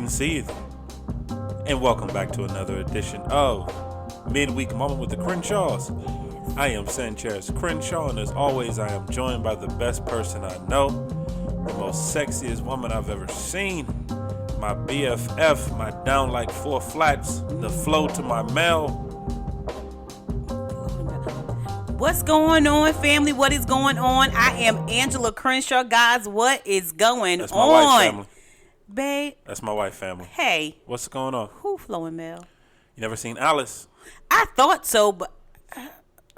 Seethe, and welcome back to another edition of Midweek Moment with the Crenshaws. I am Sanchez Crenshaw, and as always, I am joined by the best person I know, the most sexiest woman I've ever seen, my BFF, my down like four flats, the flow to my Mel. What's going on, family? What is going on? I am Angela Crenshaw. Guys, what is going That's on? my wife, family. Babe. That's my wife, family. Hey. What's going on? Who flowing Mel? You never seen Alice? I thought so, but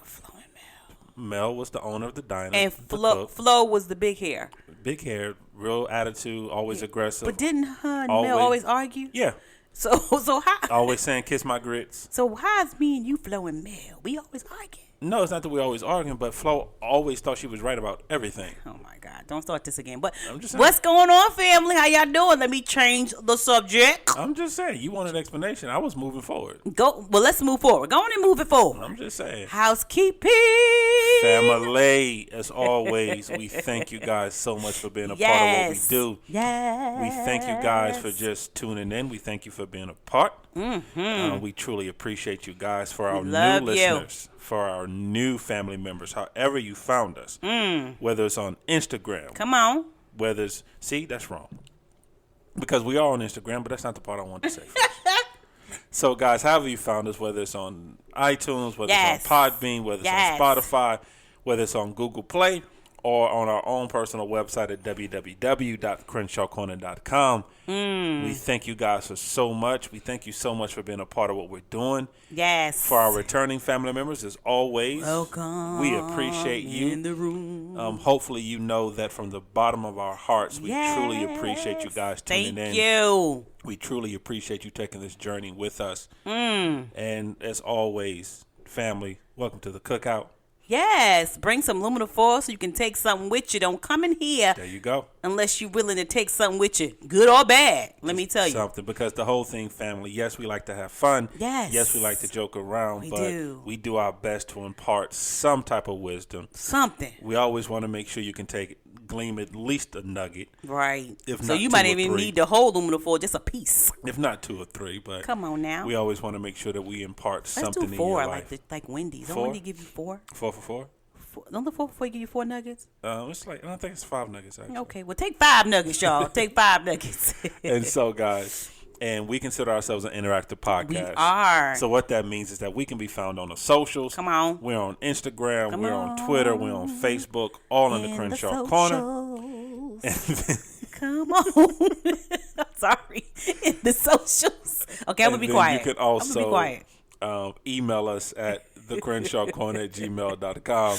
flowing Mel. Mel was the owner of the diner. And the cook. Flo was the big hair. Big hair, real attitude, always aggressive. But didn't her and Mel always argue? Yeah. So how? Always saying kiss my grits. So how is me and you flowing Mel? We always argue. No, it's not that we always arguing, but Flo always thought she was right about everything. Oh my God! Don't start this again. But I'm just saying. What's going on, family? How y'all doing? Let me change the subject. I'm just saying. You want an explanation? I was moving forward. Well, let's move forward. Go on and move it forward. I'm just saying. Housekeeping. Family, as always, we thank you guys so much for being a part of what we do. Yes. We thank you guys for just tuning in. We thank you for being a part. Mm-hmm. We truly appreciate you guys. For our new love listeners, for our new family members, however you found us, whether it's on Instagram. Come on. Whether it's, see, that's wrong. Because we are on Instagram, but that's not the part I want to say first. So, guys, however you found us, whether it's on iTunes, whether it's on Podbean, whether it's on Spotify, whether it's on Google Play, or on our own personal website at www.crenshawcorner.com. We thank you guys for so much. We thank you so much for being a part of what we're doing. Yes. For our returning family members, as always, welcome. we appreciate you. In the room. Hopefully you know that from the bottom of our hearts, we truly appreciate you guys tuning in. Thank you. We truly appreciate you taking this journey with us. And as always, family, welcome to the cookout. Yes, bring some aluminum foil so you can take something with you. Don't come in here. There you go. Unless you're willing to take something with you, good or bad. Let me tell you. Something, because the whole thing, family, yes, we like to have fun. Yes. Yes, we like to joke around, we do our best to impart some type of wisdom. Something. We always want to make sure you can glean at least a nugget. Right. If so not you two might or even three. need the whole aluminum foil, just a piece. If not 2 or 3, but come on now. We always want to make sure that we impart something Let's do in 4, your life. like Wendy's. Don't 4? Wendy give you 4? 4 for 4? Don't the 4 for 4 give you 4 nuggets? It's like, I don't think it's 5 nuggets, actually. Okay, well, take 5 nuggets, y'all. Take 5 nuggets. And so, guys, and we consider ourselves an interactive podcast. We are. So what that means is that we can be found on the socials. Come on. We're on Instagram. Come we're on. on Twitter. We're on Facebook. All in the Crenshaw Corner. Come on. I'm sorry. In the socials. Okay, I'm going to be quiet. You can also be quiet. Email us at thecrenshawcorner@gmail.com.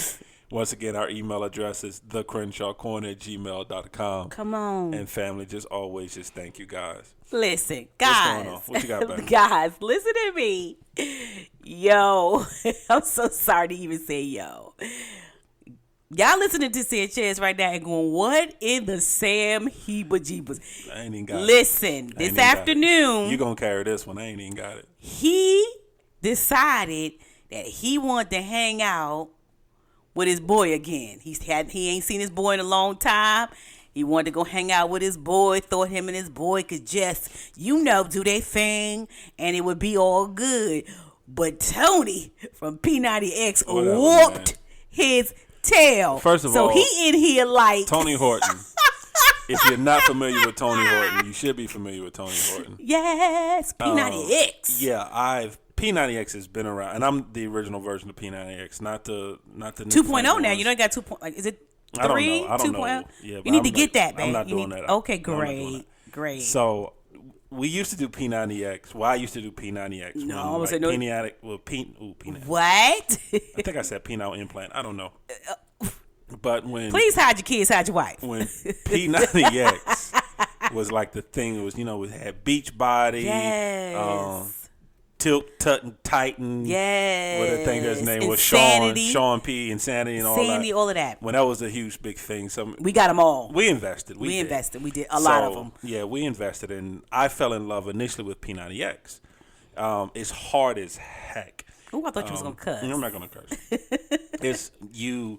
Once again, our email address is thecrenshawcorner@gmail.com. Come on. And family, just always just thank you guys. Listen, guys. What's going on? What you got, baby? Guys, listen to me. Yo, I'm so sorry to even say yo. Y'all listening to Sanchez right now and going, what in the Sam Heeba-Jeebas? I ain't even got it. Listen, this afternoon. You going to carry this one. I ain't even got it. He decided that he wanted to hang out with his boy again. He ain't seen his boy in a long time. He wanted to go hang out with his boy. Thought him and his boy could just, do their thing, and it would be all good. But Tony from P90X whooped his tail. First of all, so he in here like Tony Horton. If you're not familiar with Tony Horton, you should be familiar with Tony Horton. Yes, P90X. Yeah, P90X has been around, and I'm the original version of P90X, not the 2.0 now. You know, you got 2. Like, is it 3? I don't know. 2.0? Yeah, you need to get that, man. I'm not doing that. Okay, great. So we used to do P90X. Well, I used to do P90X. No, when, I was like, no. P90X. Well, P90X. What? I think I said penile implant. I don't know. But please hide your kids, hide your wife. When P90X was like the thing, it was, it had beach body. Yes. Tilt, Tut, and Titan. Yes. What I think his name was Sean P. Insanity and all that. Sandy, all of that. When that was a huge, big thing. So we got them all. We invested. We invested. We did a lot of them. Yeah, we invested. And I fell in love initially with P90X. It's hard as heck. Oh, I thought you was going to cuss. I'm not going to curse. It's you.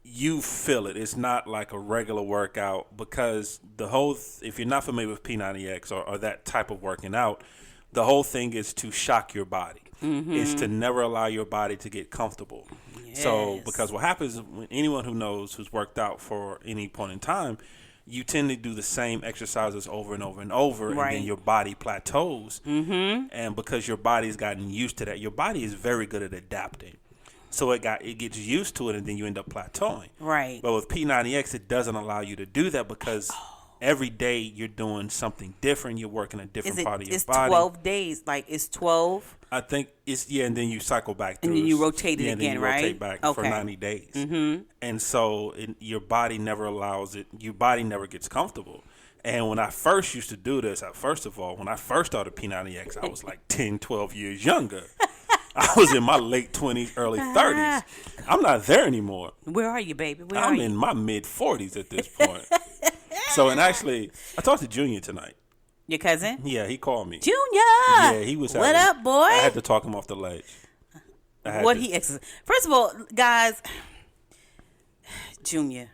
you feel it. It's not like a regular workout because if you're not familiar with P90X or that type of working out, the whole thing is to shock your body. It's to never allow your body to get comfortable. Yes. So because what happens when anyone who's worked out for any point in time, you tend to do the same exercises over and over and over, Right. and then your body plateaus. And because your body's gotten used to that, your body is very good at adapting. So it gets used to it, and then you end up plateauing. Right. But with P90X, it doesn't allow you to do that because every day you're doing something different. You're working a different part of your body. It's 12 days. Like, it's 12. I think it's, and then you cycle back through. And then you rotate it and then again, you rotate right? back for 90 days. And so your body never allows it. Your body never gets comfortable. And when I first used to do this, first of all, when I first started P90X, I was like 10, 12 years younger. I was in my late 20s, early 30s. I'm not there anymore. Where are you, baby? Where are I'm you? in my mid 40s at this point. So, and actually, I talked to Junior tonight. Your cousin? Yeah, he called me. Junior! Yeah, he was. What up, boy? I had to talk him off the ledge. He exercised. First of all, guys, Junior,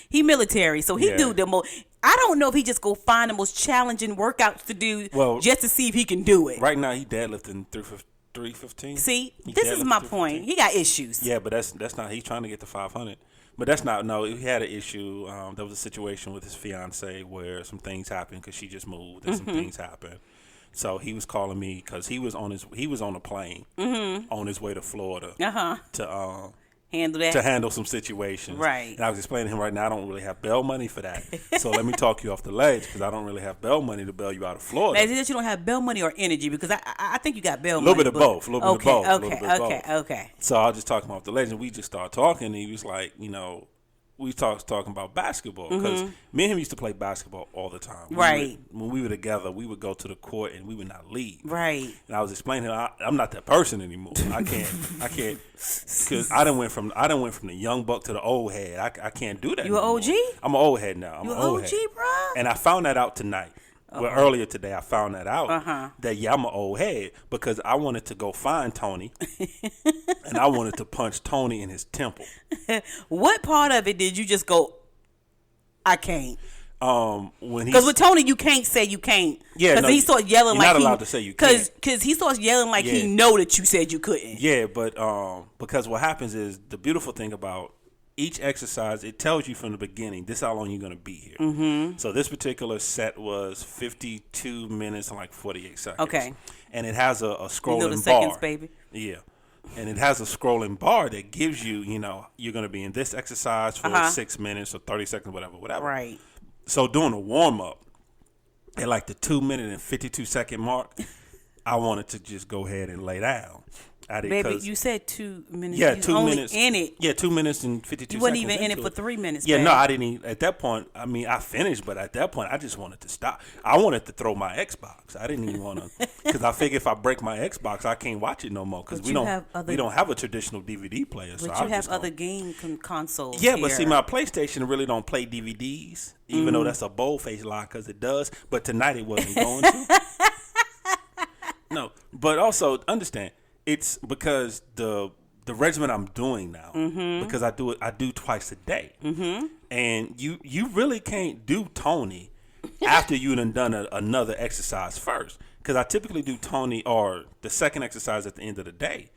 he military, so he do the most. I don't know if he just go find the most challenging workouts to do just to see if he can do it. Right now, he deadlifting 315. See, this is my point. He got issues. Yeah, but that's not. He's trying to get to 500. But that's not. No, he had an issue. There was a situation with his fiance where some things happened because she just moved and some things happened. So he was calling me because he was on a plane on his way to Florida to handle some situations. Right. And I was explaining to him right now, I don't really have bail money for that. So let me talk you off the ledge because I don't really have bail money to bail you out of Florida. Is it that you don't have bail money or energy? Because I think you got bail money. A little bit of both. Okay. So I just talked about the ledge, and we just started talking. And he was like, we talking about basketball because me and him used to play basketball all the time. Right. When we were together, we would go to the court and we would not leave. Right. And I was explaining to him, I'm not that person anymore. I can't, because I done went from the young buck to the old head. I can't do that. You an OG? I'm an old head now. You an OG, bro? And I found that out tonight. Well, earlier today, I found that out that I'm an old head because I wanted to go find Tony, and I wanted to punch Tony in his temple. What part of it did you just go? I can't. Because with Tony, you can't say you can't. Yeah, because he starts yelling you're like not allowed to say you can't. Because he starts yelling like he know that you said you couldn't. Yeah, but because what happens is the beautiful thing about each exercise, it tells you from the beginning, this is how long you're going to be here. Mm-hmm. So this particular set was 52 minutes and like 48 seconds. Okay. And it has a scrolling bar. Seconds, baby. Yeah. And it has a scrolling bar that gives you, you're going to be in this exercise for 6 minutes or 30 seconds, whatever. Right. So doing a warm-up at like the 2 minute and 52 second mark, I wanted to just go ahead and lay down. Baby, you said 2 minutes. Yeah, you 2 minutes. In it. Yeah, 2 minutes and 52 seconds. You wasn't even in it for 3 minutes. Yeah, babe. no, I didn't even. At that point, I finished, but at that point, I just wanted to stop. I wanted to throw my Xbox. I didn't even want to, because I figure if I break my Xbox, I can't watch it no more, because we don't have a traditional DVD player. But you have other game consoles. Yeah, here. but see, my PlayStation really don't play DVDs, even though that's a bold-faced lie, because it does. But tonight it wasn't going to. No, but also understand. It's because the regimen I'm doing now, because I do twice a day, and you really can't do Tony after you done another exercise first, because I typically do Tony or the second exercise at the end of the day,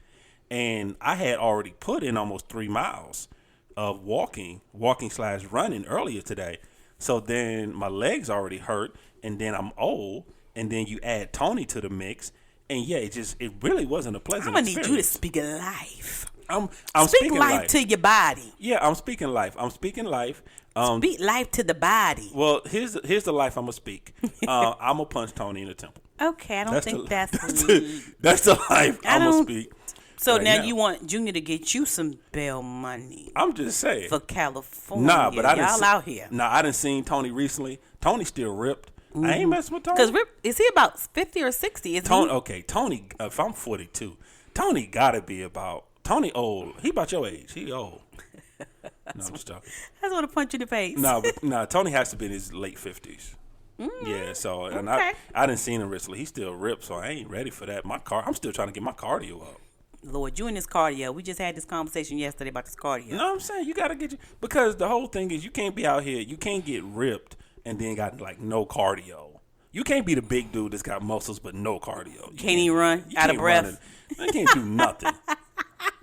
and I had already put in almost 3 miles of walking/running earlier today, so then my legs already hurt, and then I'm old, and then you add Tony to the mix. And yeah, it really wasn't a pleasant experience. I'm gonna need you to speak life. I'm speak speaking life to your body. Yeah, I'm speaking life. Speak life to the body. Well, here's the life I'm gonna speak. I'm gonna punch Tony in the temple. Okay, I don't think that's that's the life I'm gonna speak. So right now you want Junior to get you some bail money. I'm just saying for California. Nah, but y'all out here. Nah, I didn't seen Tony recently. Tony's still ripped. I ain't messing with Tony. Because is he about 50 or 60? Okay, Tony, if I'm 42, Tony gotta be Tony old. He about your age. He old. No, I'm just joking. I just want to punch you in the face. No, Tony has to be in his late 50s. Yeah, so, and I didn't see him recently. He's still ripped, so I ain't ready for that. I'm still trying to get my cardio up. Lord, you in this cardio. We just had this conversation yesterday about this cardio. You know what I'm saying? You got to get because the whole thing is you can't be out here. You can't get ripped and then got like no cardio. You can't be the big dude that's got muscles but no cardio. You can't even run out of breath. You can't do nothing.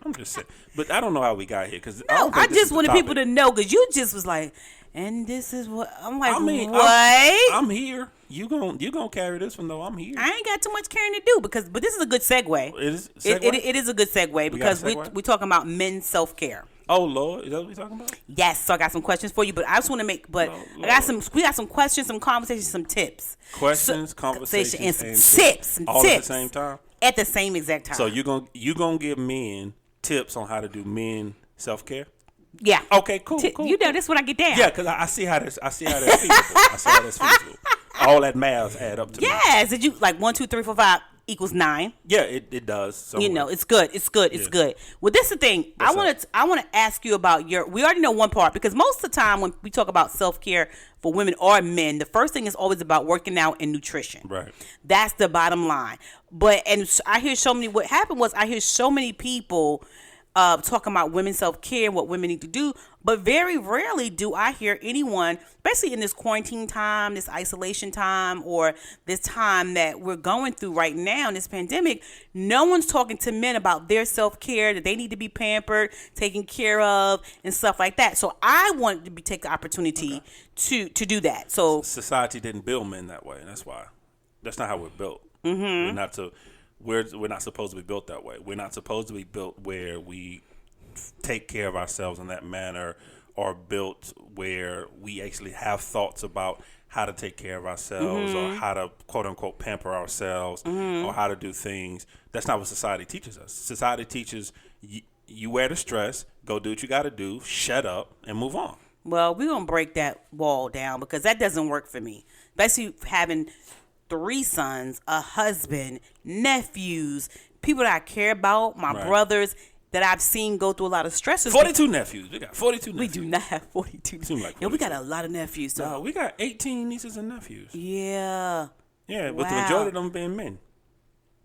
I'm just saying. But I don't know how we got here because I just wanted people to know because you just was like, and this is what I'm like. What? I'm here. You gonna carry this one though. I'm here. I ain't got too much carrying to do but this is a good segue. It is. It is a good segue because we're talking about men's self-care. Oh Lord, is that what we're talking about? Yes. So I got some questions for you, but I just want to make. But we got some questions, some conversations, some tips. Questions, conversations, and some tips. All at the same time. At the same exact time. So you gonna give men tips on how to do men self-care? Yeah. Okay. Cool. You know, this is what I get down. Yeah, because I see how that's feasible. I see how that's feasible. All that math add up to. Yes. Did you like 1, 2, 3, 4, 5 equals 9? Yeah, it does. Somewhere. You know, it's good. It's good. It's good. Well, this is the thing. I want to ask you about we already know one part because most of the time when we talk about self-care for women or men, the first thing is always about working out and nutrition. Right. That's the bottom line. And I hear what happened was I hear so many people talking about women's self-care and what women need to do, but very rarely do I hear anyone, especially in this quarantine time, this isolation time, or this time that we're going through right now in this pandemic, no one's talking to men about their self-care, that they need to be pampered, taken care of, and stuff like that. So I wanted to take the opportunity to do that. So society didn't build men that way, and that's why. That's not how we're built. Mm-hmm. We're not supposed to be built that way. We're not supposed to be built where we take care of ourselves in that manner, or built where we actually have thoughts about how to take care of ourselves, or how to quote unquote pamper ourselves, or how to do things. That's not what society teaches us. Society teaches you wear the stress, go do what you got to do, shut up, and move on. Well, we're gonna break that wall down because that doesn't work for me, especially having 3 sons, a husband, nephews, people that I care about, my brothers that I've seen go through a lot of stresses. 42 nephews. We got 42 nephews. We do not have 42. Seems like 42. Yeah, we got a lot of nephews. Though. No, we got 18 nieces and nephews. Yeah. Yeah, but the majority of them being men.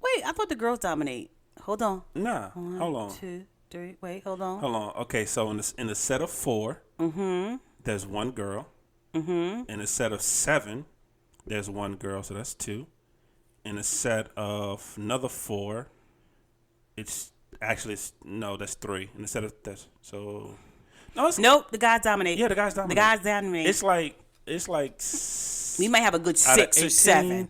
Wait, I thought the girls dominate. Hold on. Nah, 1, hold on. 2, 3. Wait, hold on. Hold on. Okay, so in the set of 4, there's 1 girl. In a set of 7, there's 1 girl, so that's 2. In a set of another 4, that's 3. In a set of that's so. No, nope. The guys dominate. Yeah, the guys dominate. The guys dominate. It's like. We might have a good 6 or 7.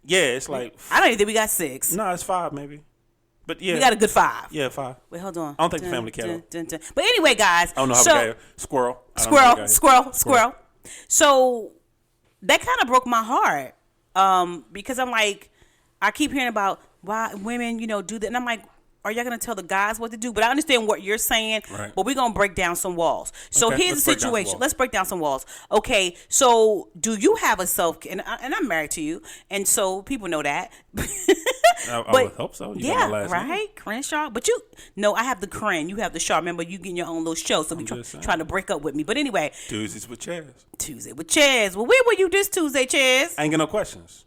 Yeah, it's like. I don't even think we got 6. No, it's 5 maybe. But yeah, we got a good 5. Yeah, 5. Wait, hold on. I don't think the family care. But anyway, guys. I don't know how we got here. Squirrel. So that kind of broke my heart. Because I'm like, I keep hearing about why women, do that. And I'm like, are y'all going to tell the guys what to do? But I understand what you're saying, right. But we're going to break down some walls. So okay, here's the situation. Let's break down some walls. Okay, so do you have a self-care? And I'm married to you, and so people know that. I would hope so. You yeah, right? Crenshaw. But I have the Cren. You have the Shaw. Remember, you getting your own little show, so trying to break up with me. But anyway. Tuesdays with Chaz. Well, where were you this Tuesday, Chaz? I ain't got no questions.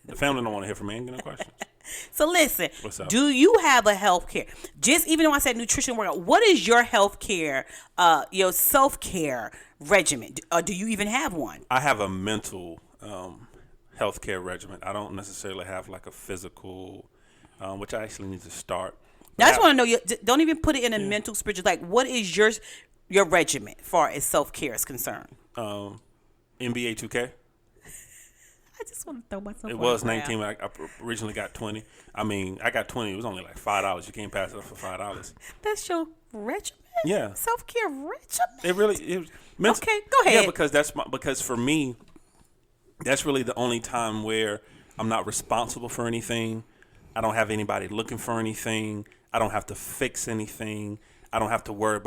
The family don't want to hear from me. I ain't got no questions. So listen, what's up? Do you have a health care? Just even though I said nutrition workout, what is your health care, your self-care regimen? Do you even have one? I have a mental health care regimen. I don't necessarily have like a physical, which I actually need to start. Now, I just want to know, don't even put it in a mental, spiritual, like what is your regimen as far as self-care is concerned? NBA 2K. I just want to throw myself. It was 19. I originally got 20. I mean, I got 20. It was only like $5. You can't pass it up for $5. That's your regimen. Yeah. Self-care regimen. It really. Okay, go ahead. Yeah, because for me, that's really the only time where I'm not responsible for anything. I don't have anybody looking for anything. I don't have to fix anything. I don't have to worry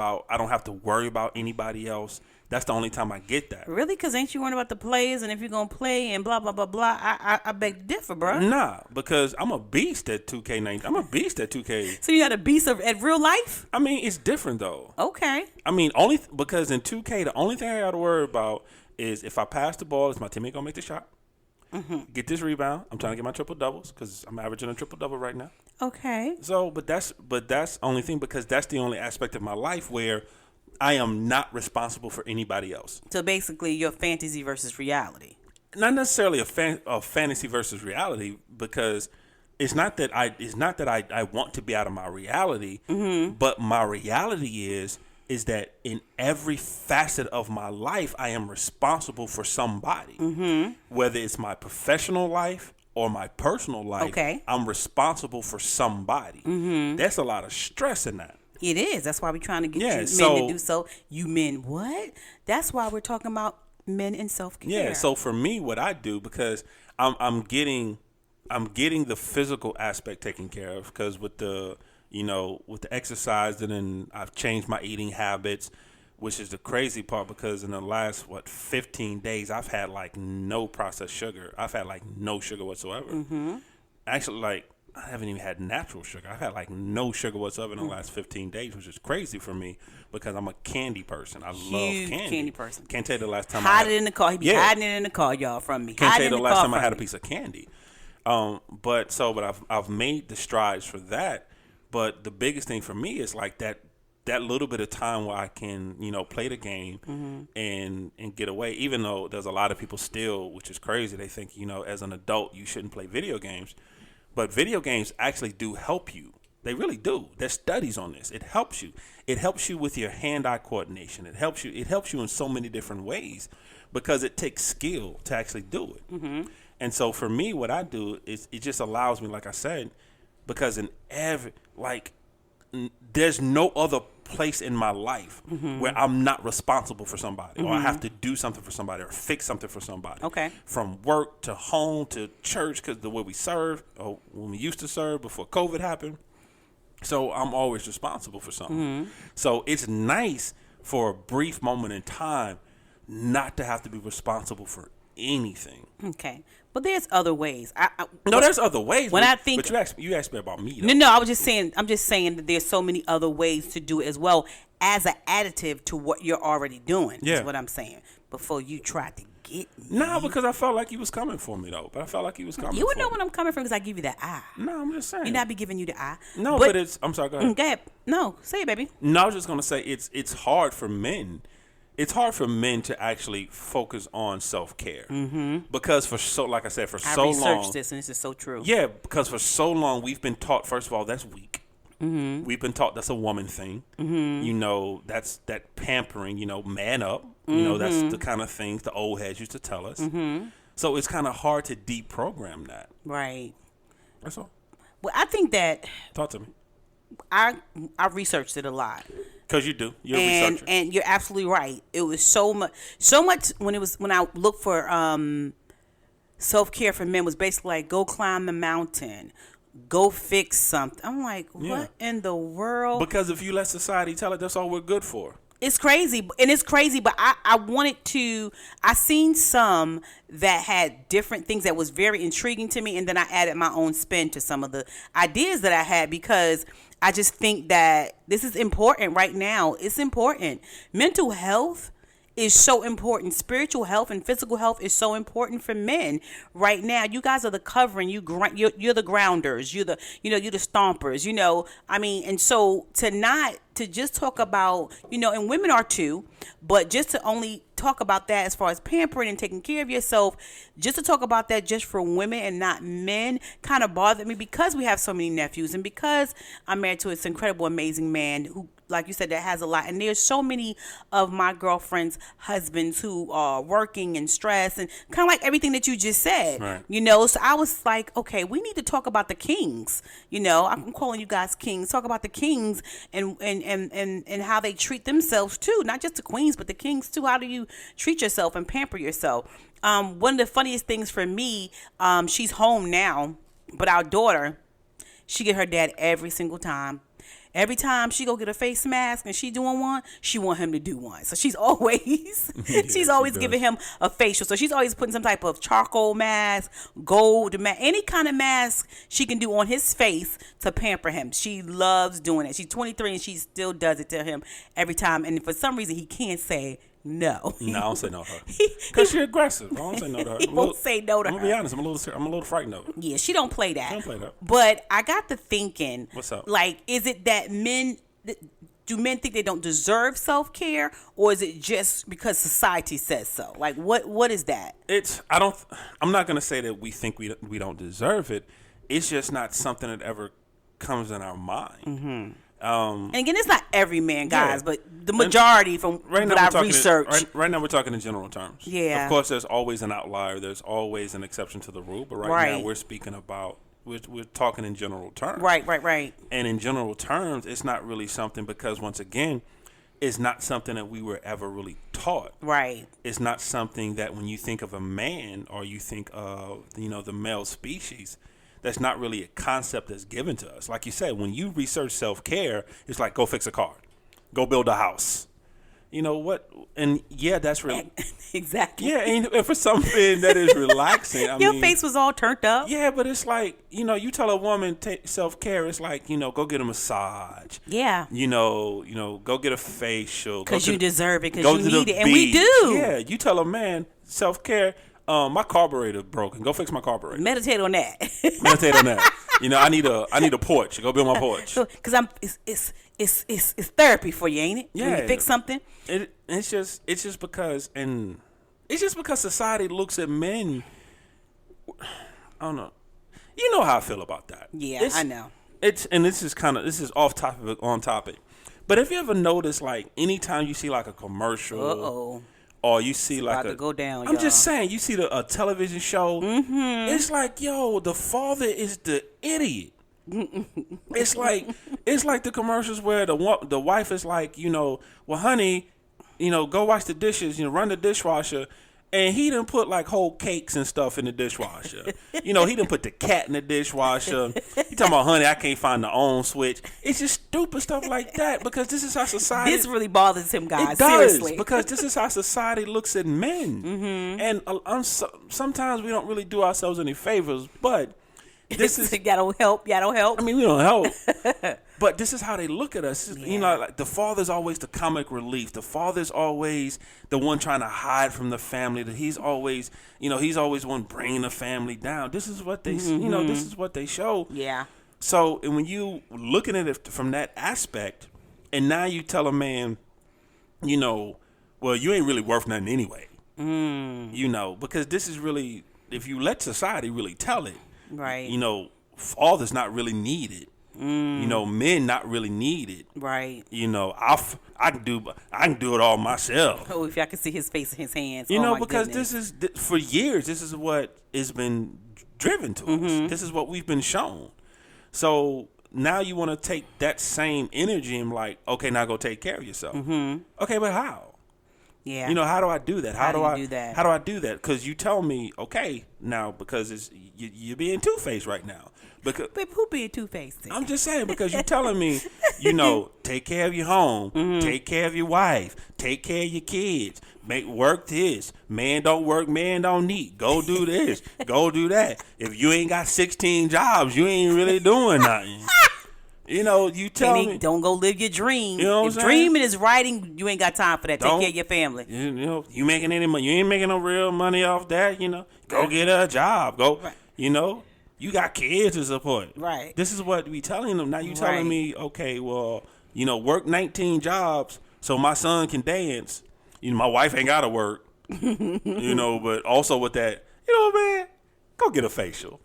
about anybody else. That's the only time I get that. Really? Because ain't you worrying about the players and if you're going to play and blah, blah, blah, blah? I beg to differ, bro. Nah, because I'm a beast at 2K19. I'm a beast at 2K. So you're not a beast at real life? I mean, it's different, though. Okay. I mean, because in 2K, the only thing I got to worry about is if I pass the ball, is my teammate going to make the shot? get this rebound. I'm trying to get my triple doubles because I'm averaging a triple double right now. Okay. So, but that's only thing because that's the only aspect of my life where I am not responsible for anybody else. So basically, your fantasy versus reality. Not necessarily a fantasy versus reality because it's not that I want to be out of my reality, but my reality is that in every facet of my life, I am responsible for somebody, whether it's my professional life or my personal life. Okay. I'm responsible for somebody. There's a lot of stress in that. It is. That's why we're trying to get you men to do so. You men, what? That's why we're talking about men and self-care. Yeah. So for me, what I do because I'm getting the physical aspect taken care of because with the exercise and then I've changed my eating habits, which is the crazy part because in the last 15 days I've had like no processed sugar. I've had like no sugar whatsoever. Actually, like I haven't even had natural sugar. I've had like no sugar whatsoever in the last 15 days, which is crazy for me because I'm a candy person. I love candy person. Can't tell you the last time hide it in the car. He be hiding it in the car, y'all, from me. Can't tell you the last time I had a piece of candy. But I've made the strides for that. But the biggest thing for me is like that little bit of time where I can, play the game and get away. Even though there's a lot of people still, which is crazy, they think, as an adult you shouldn't play video games. But video games actually do help you. They really do. There's studies on this. It helps you. It helps you with your hand-eye coordination. It helps you in so many different ways because it takes skill to actually do it. And so for me, what I do is it just allows me, like I said, because in there's no other place in my life where I'm not responsible for somebody or I have to do something for somebody or fix something for somebody. Okay. From work to home to church because the way we serve or when we used to serve before COVID happened. So I'm always responsible for something. So it's nice for a brief moment in time not to have to be responsible for anything. Okay. But there's other ways. There's other ways. When I think, but you asked me about me. Though. No, I'm just saying that there's so many other ways to do it as well as an additive to what you're already doing. Yeah. Is what I'm saying. Before you tried to get me. No, because I felt like he was coming for me though. But I felt like he was coming. You would know when I'm coming from because I give you the eye. No, I'm just saying. You not be giving you the eye. No, but it's. I'm sorry. Go ahead. Go ahead. No, say it, baby. No, I was just gonna say it's hard for men. It's hard for men to actually focus on self-care because like I said, for so long. I researched this and this is so true. Yeah, because for so long we've been taught, first of all, that's weak. We've been taught that's a woman thing. That's that pampering, man up. That's the kind of things the old heads used to tell us. So it's kind of hard to deprogram that. Right. That's all. Well, I think that. Talk to me. I researched it a lot. Because you do. You're a researcher. And you're absolutely right. It was so much when I looked for self-care for men was basically like go climb the mountain, go fix something. I'm like, what in the world? Because if you let society tell it, that's all we're good for. It's crazy, but I seen some that had different things that was very intriguing to me, and then I added my own spin to some of the ideas that I had because I just think that this is important right now. It's important. Mental health is so important. Spiritual health and physical health is so important for men right now. You guys are the covering. You're the grounders. You're the stompers. I mean, and so to just talk about, and women are too, but just to only talk about that as far as pampering and taking care of yourself, just to talk about that just for women and not men kind of bothered me because we have so many nephews and because I'm married to this incredible, amazing man who, like you said, that has a lot. And there's so many of my girlfriends' husbands who are working and stressed and kind of like everything that you just said, right. So I was like, okay, we need to talk about the kings, I'm calling you guys kings, talk about the kings and how they treat themselves too, not just the queens, but the kings too. How do you treat yourself and pamper yourself? One of the funniest things for me, she's home now, but our daughter, she get her dad every single time. Every time she go get a face mask and she doing one, she want him to do one. So she's always giving him a facial. So she's always putting some type of charcoal mask, gold mask, any kind of mask she can do on his face to pamper him. She loves doing it. She's 23 and she still does it to him every time. And for some reason he can't say No. No, I don't say no to her. Because she's aggressive. I don't say no to her. He won't say no to her. I'm going to be honest. I'm a little frightened of her. Yeah, she don't play that. She don't play that. But I got to thinking. What's up? Like, is it that do men think they don't deserve self-care, or is it just because society says so? Like, what is that? I'm not going to say that we think we don't deserve it. It's just not something that ever comes in our mind. Mm-hmm. And again, it's not every man, guys, but the majority from right what I've researched. Right now, we're talking in general terms. Yeah. Of course, there's always an outlier. There's always an exception to the rule. But right now, we're speaking about, we're talking in general terms. Right. And in general terms, it's not really something because, once again, it's not something that we were ever really taught. Right. It's not something that when you think of a man or you think of, the male species, that's not really a concept that's given to us. Like you said, when you research self-care, it's like, go fix a car, go build a house. You know what? And yeah, that's really exactly. Yeah, and for something that is relaxing, your face was all turned up. Yeah, but it's like, you tell a woman take self-care, it's like, go get a massage. Yeah. Go get a facial. Because you deserve it, because you need it, and beach. we do. Yeah, you tell a man self-care. My carburetor broken. Go fix my carburetor. Meditate on that. Meditate on that. I need a porch. Go build my porch. Because it's therapy for you, ain't it? Yeah. When you fix something. It's just because society looks at men. I don't know. You know how I feel about that. Yeah, I know. This is off topic, on topic. But if you ever notice, like, anytime you see like a commercial. Or you see it's like about to go down. I'm just saying, you see a television show. Mm-hmm. It's like, the father is the idiot. It's like the commercials where the wife is like, well, honey, go wash the dishes, run the dishwasher. And he done put like whole cakes and stuff in the dishwasher. He done put the cat in the dishwasher. He talking about, honey, I can't find the on switch. It's just stupid stuff like that because this is how society. This really bothers him, guys. It does, seriously, because this is how society looks at men. Mm-hmm. And sometimes we don't really do ourselves any favors, but this is y'all don't help. I mean, we don't help. But this is how they look at us. Yeah. Like the father's always the comic relief. The father's always the one trying to hide from the family. That he's always, he's always one bringing the family down. This is what they, this is what they show. Yeah. So, and when you looking at it from that aspect, and now you tell a man, well, you ain't really worth nothing anyway. Because this is really, if you let society really tell it, right? Father's not really needed. Men not really needed. Right. I can do it all myself. Oh, if y'all can see his face and his hands. Because goodness. this is for years. This is what has been driven to us. This is what we've been shown. So now you want to take that same energy and like, okay, now go take care of yourself. Mm-hmm. Okay, but how? Yeah. How do I do that? How do I do that? How do I do that? Because you tell me, okay, now because you're being two-faced right now. Because, but who being two-faced? I'm just saying, because you're telling me, take care of your home, take care of your wife, take care of your kids, work this. Man don't work, man don't eat. Go do this, go do that. If you ain't got 16 jobs, you ain't really doing nothing. You tell me. Don't go live your dream. You know what if I'm saying? Dreaming is writing, you ain't got time for that. Take care of your family. You making any money. You ain't making no real money off that, Go get a job. Go, right. You got kids to support. Right. This is what we telling them. Now you telling me, okay, well, work 19 jobs so my son can dance. My wife ain't got to work. But also with that, man, go get a facial.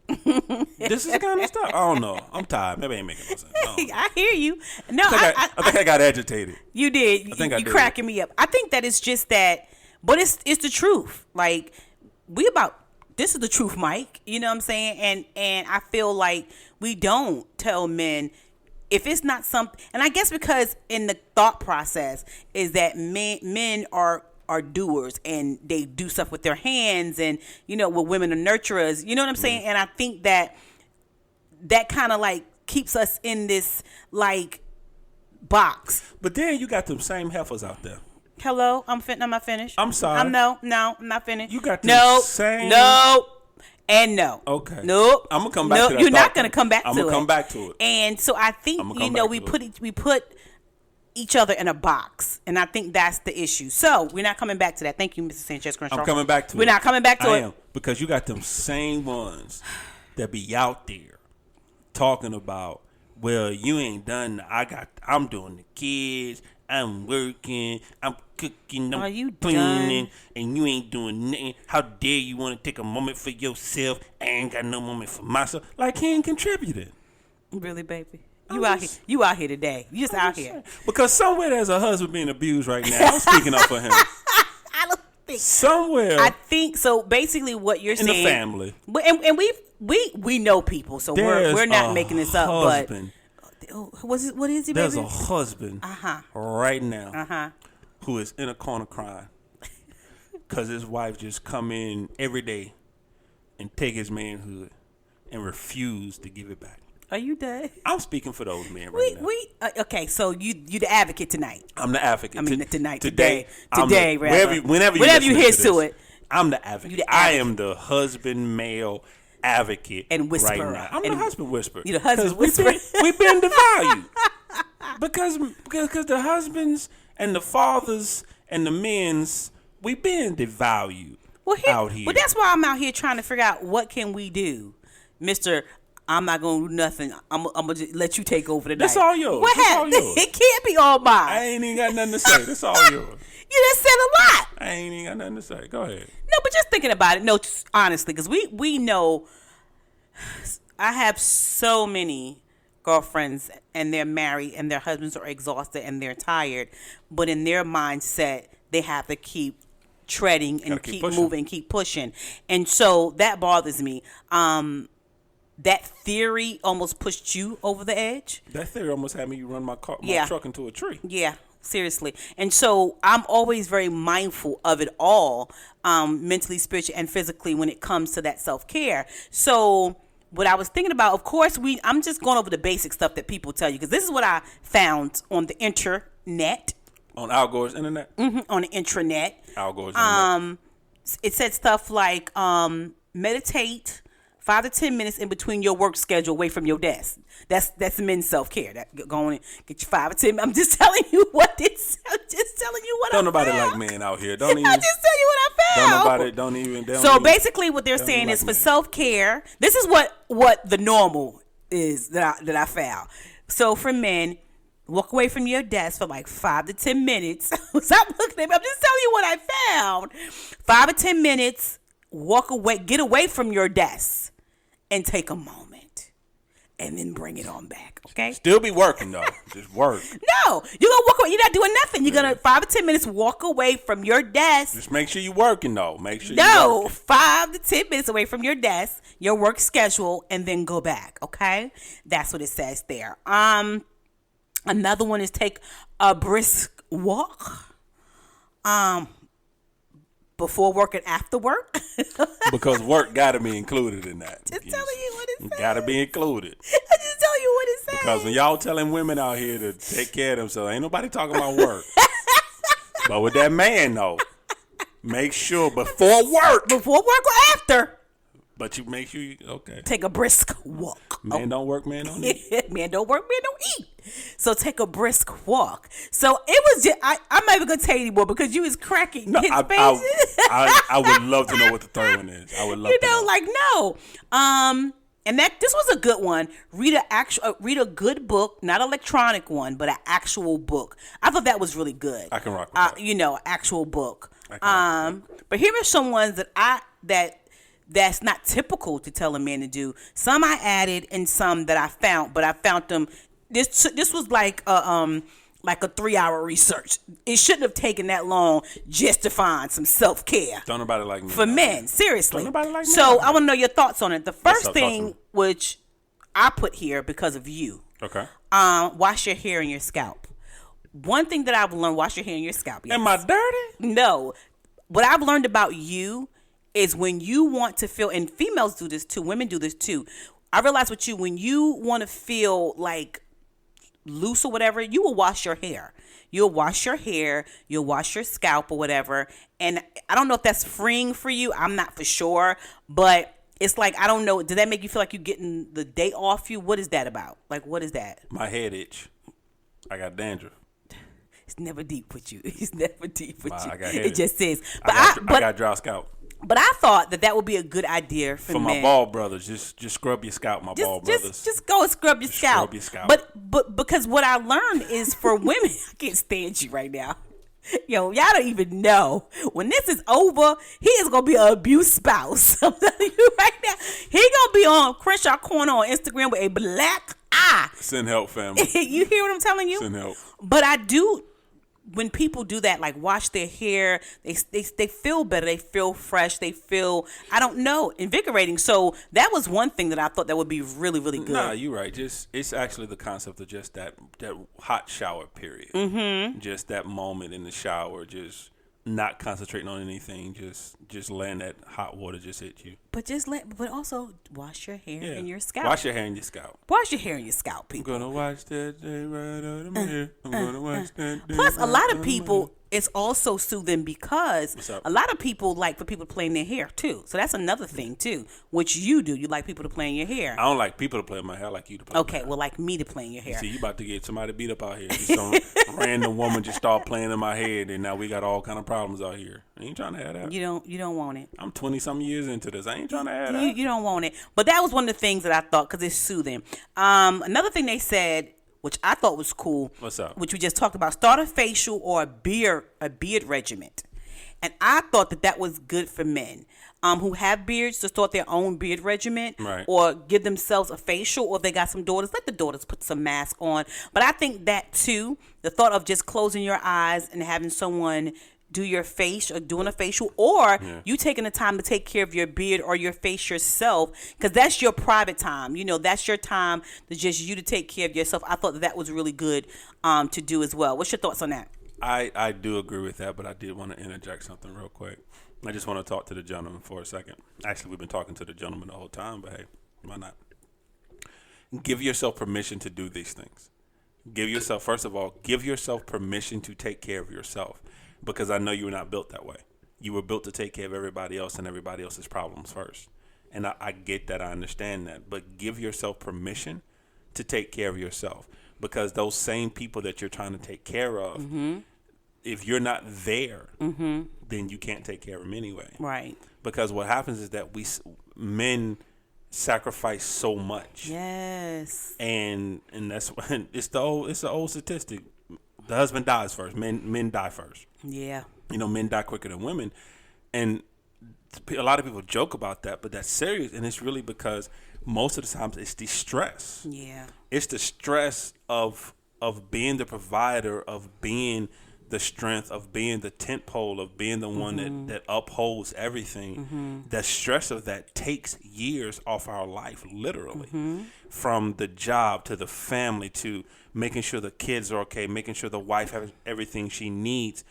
This is the kind of stuff. I don't know. I'm tired. Maybe I ain't making no sense. I hear you. No, I think I got agitated. You did. I did. Cracking me up. I think that it's just that, but it's the truth. Like this is the truth, Mike. You know what I'm saying? And I feel like we don't tell men if it's not something. And I guess because in the thought process is that men are doers and they do stuff with their hands, and what women are nurturers. You know what I'm saying? And I think that kind of like keeps us in this like box. But then you got them same heifers out there. Hello, I'm not finished. I'm sorry. I'm not finished. You got the same. No. And no. Okay. Nope. I'm gonna come back to that. You're not gonna come back to it. I'm gonna come back to it. And so I think we put each other in a box, and I think that's the issue. So we're not coming back to that. Thank you, Mr. Sanchez Crenshaw. I'm coming back to it. We're not coming back to I it. am, because you got them same ones that be out there talking about, well, you ain't done. I'm doing the kids. I'm working. I'm cooking. Are I'm you cleaning, done? and you ain't doing nothing. How dare you want to take a moment for yourself? I ain't got no moment for myself. Like he ain't contributing. Really, baby? I'm You just- out here today. You just out here. Because somewhere there's a husband being abused right now. I'm speaking up for him. I don't think. Somewhere I think so. Basically, what you're in saying, the family, and we know people, so there's we're not a making this up. husband. But what is he? There's Baby? a husband right now who is in a corner crying because his wife just come in every day and take his manhood and refuse to give it back. Are you done? I'm speaking for those men right now. Okay. So you the advocate tonight. I'm the advocate. I mean tonight. Today, Rather. whenever you hear to this, it. I'm the advocate. You the I advocate. am the husband male advocate And whisperer. right now. I'm And the husband whisperer. you the husband 'Cause whisperer. We've been devalued because the husbands and the fathers and the men's we've been devalued out here. Well, that's why I'm out here trying to figure out what can we do, Mister. I'm not gonna do nothing. I'm gonna just let you take over tonight. That's all yours. What That's happened? all yours. It can't be all mine. I ain't even got nothing to say. That's all yours. You just said a lot. I ain't even got nothing to say. Go ahead. No, but just thinking about it. No, honestly, because we know. I have so many girlfriends, and they're married, and their husbands are exhausted, and they're tired. But in their mindset, they have to keep treading and keep pushing. moving, keep pushing, and so that bothers me. That theory almost pushed you over the edge. That theory almost had me run my truck into a tree. Yeah, seriously. And so I'm always very mindful of it all, mentally, spiritually, and physically when it comes to that self-care. So what I was thinking about, of course, I'm just going over the basic stuff that people tell you, because this is what I found on the internet. On Al Gore's internet? On the intranet. Al Gore's internet. It said stuff like meditate 5 to 10 minutes in between your work schedule away from your desk. That's men's self-care. That go on and get you 5 or 10. I'm just telling you what this. I'm just telling you what I Don't found. nobody like men out here. Don't even. I just tell you what I found. Don't even. They don't So even- basically, what they're don't saying like is for men. self-care. This is what the normal is that I found. So for men, walk away from your desk for like 5 to 10 minutes. Stop looking at me. I'm just telling you what I found. 5 to 10 minutes. Walk away. Get away from your desk and take a moment, and then bring it on back. Okay. Still be working though. Just work. No, you're gonna walk away. You're not doing nothing. You're gonna 5 to 10 minutes walk away from your desk. Just make sure you working though. Make sure. No, You working. 5 to 10 minutes away from your desk, your work schedule, and then go back. Okay, that's what it says there. Another one is take a brisk walk. Before work and after work. Because work got to be included in that. Just telling you what it says. Got to be included. I just tell you what it says. Because when y'all telling women out here to take care of themselves, ain't nobody talking about work. But with that man though, make sure before work. Or after. But you make sure you Take a brisk walk. Man don't work, man don't eat. Man don't work, man don't eat. So take a brisk walk. So it was just, I'm not even going to tell you anymore because you was cracking his faces. I would love to know what the third one is. I would love to know. Like no. And this was a good one. Read a good book, not an electronic one, but an actual book. I thought that was really good. I can rock with that. Actual book. I can rock with that. But here are some ones that's not typical to tell a man to do. Some I added and some that I found, but I found them. This was like a 3-hour research. It shouldn't have taken that long just to find some self-care. Don't nobody like me. For men, seriously. Don't nobody like me. So I want to know your thoughts on it. The first up, talk to thing, me. which I put here because of you, Okay. wash your hair and your scalp. One thing that I've learned, wash your hair and your scalp. Yes. Am I dirty? No. What I've learned about you is when you want to feel, and females do this too, women do this too. I realize with you, when you want to feel like loose or whatever, you will wash your hair. You'll wash your hair, you'll wash your scalp or whatever. And I don't know if that's freeing for you. I'm not for sure. But it's like, I don't know. Did that make you feel like you're getting the day off you? What is that about? Like, what is that? My head itch. I got dandruff. It's never deep with you. It's never deep with Wow, you. I got It hit. just is. I got dry scalp. But I thought that would be a good idea for For men. my bald brothers, just scrub your scalp, my bald brothers. Just go and scrub your scalp. Scrub your scalp. But because what I learned is for women, I can't stand you right now. Yo, y'all don't even know. When this is over, he is gonna be an abused spouse. I'm telling you right now. He gonna be on Crenshaw Corner on Instagram with a black eye. Send help, family. You hear what I'm telling you? Send help. But I do. When people do that, like wash their hair, they feel better. They feel fresh. They feel, I don't know, invigorating. So that was one thing that I thought that would be really, really good. Nah, you're right. It's actually the concept of just that hot shower period. Mm-hmm. Just that moment in the shower, just not concentrating on anything, just letting that hot water just hit you. But also wash your hair and your scalp. Wash your hair and your scalp. Wash your hair and your scalp, people. I'm gonna watch that day right out of my hair. I'm gonna watch that day. Plus, a lot right of people, it's also soothing because What's up? a lot of people like for people to play in their hair too. So that's another thing too, which you do. You like people to play in your hair. I don't like people to play in my hair. I like you to play. in my Okay, hair. well, like me to play in your hair. See, you about to get somebody beat up out here. Just some random woman just start playing in my head, and now we got all kind of problems out here. I ain't trying to have that. You don't want it. I'm 20-some years into this. I ain't trying to have that. You don't want it. But that was one of the things that I thought because it's soothing. Another thing they said, which I thought was cool. What's up? Which we just talked about, start a facial or a beard regimen. And I thought that was good for men who have beards to start their own beard regimen, Right. or give themselves a facial, or if they got some daughters, let the daughters put some mask on. But I think that too, the thought of just closing your eyes and having someone do your face or doing a facial, or you taking the time to take care of your beard or your face yourself, because that's your private time. You know, that's your time to just you to take care of yourself. I thought that was really good to do as well. What's your thoughts on that? I do agree with that, but I did want to interject something real quick. I just want to talk to the gentleman for a second. Actually, we've been talking to the gentleman the whole time, but hey, why not? Give yourself permission to do these things. First of all, give yourself permission to take care of yourself, because I know you were not built that way. You were built to take care of everybody else and everybody else's problems first. And I get that. I understand that. But give yourself permission to take care of yourself, because those same people that you're trying to take care of, if you're not there, then you can't take care of them anyway. Right. Because what happens is that men sacrifice so much. Yes. And that's when it's the old statistic. The husband dies first. Men die first. Yeah. You know, men die quicker than women. And a lot of people joke about that, but that's serious. And it's really because most of the times it's the stress. Yeah. It's the stress of being the provider, of being the strength, of being the tent pole, of being the one that upholds everything. The stress of that takes years off our life, literally. From the job to the family to making sure the kids are okay, making sure the wife has everything she needs.